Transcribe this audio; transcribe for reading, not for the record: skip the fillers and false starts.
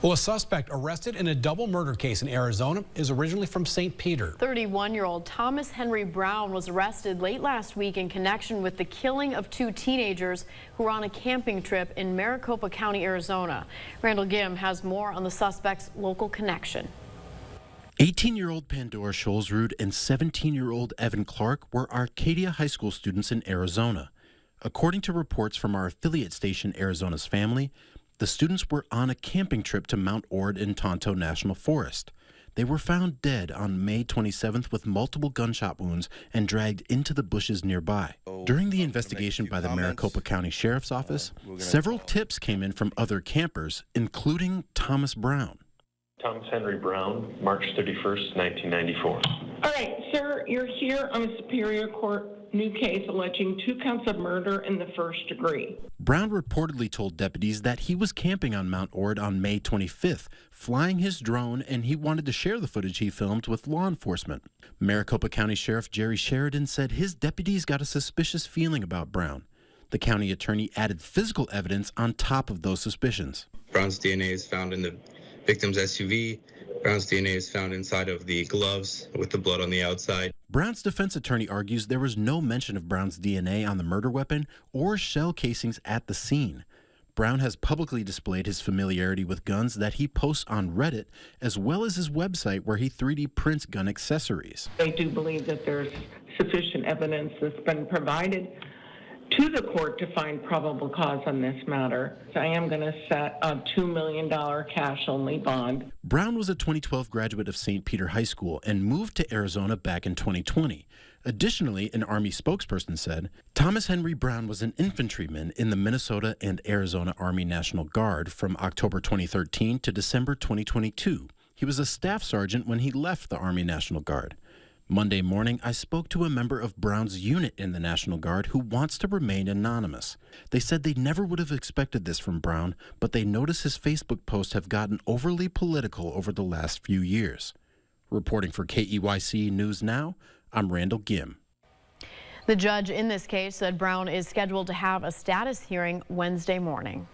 Well, a suspect arrested in a double murder case in Arizona is originally from St. Peter. 31-year-old Thomas Henry Brown was arrested late last week in connection with the killing of two teenagers who were on a camping trip in Maricopa County, Arizona. Randall Gim has more on the suspect's local connection. 18-year-old Pandora Scholzrud and 17-year-old Evan Clark were Arcadia High School students in Arizona. According to reports from our affiliate station, Arizona's Family, the students were on a camping trip to Mount Ord in Tonto National Forest. They were found dead on May 27th with multiple gunshot wounds and dragged into the bushes nearby. During the investigation by the Maricopa County Sheriff's Office, several tips came in from other campers, including Thomas Brown. Thomas Henry Brown, March 31st, 1994. All right, sir, you're here on a Superior Court new case alleging 2 counts of murder in the first degree. Brown reportedly told deputies that he was camping on Mount Ord on May 25th, flying his drone, and he wanted to share the footage he filmed with law enforcement. Maricopa County Sheriff Jerry Sheridan said his deputies got a suspicious feeling about Brown. The county attorney added physical evidence on top of those suspicions. Brown's DNA is found in the victim's SUV. Brown's DNA is found inside of the gloves with the blood on the outside. Brown's defense attorney argues there was no mention of Brown's DNA on the murder weapon or shell casings at the scene. Brown has publicly displayed his familiarity with guns that he posts on Reddit, as well as his website where he 3D prints gun accessories. I do believe that there's sufficient evidence that's been provided to the court to find probable cause on this matter. So I am going to set a $2 million cash-only bond. Brown was a 2012 graduate of St. Peter High School and moved to Arizona back in 2020. Additionally, an Army spokesperson said, Thomas Henry Brown was an infantryman in the Minnesota and Arizona Army National Guard from October 2013 to December 2022. He was a staff sergeant when he left the Army National Guard. Monday morning, I spoke to a member of Brown's unit in the National Guard who wants to remain anonymous. They said they never would have expected this from Brown, but they notice his Facebook posts have gotten overly political over the last few years. Reporting for KEYC News Now, I'm Randall Gim. The judge in this case said Brown is scheduled to have a status hearing Wednesday morning.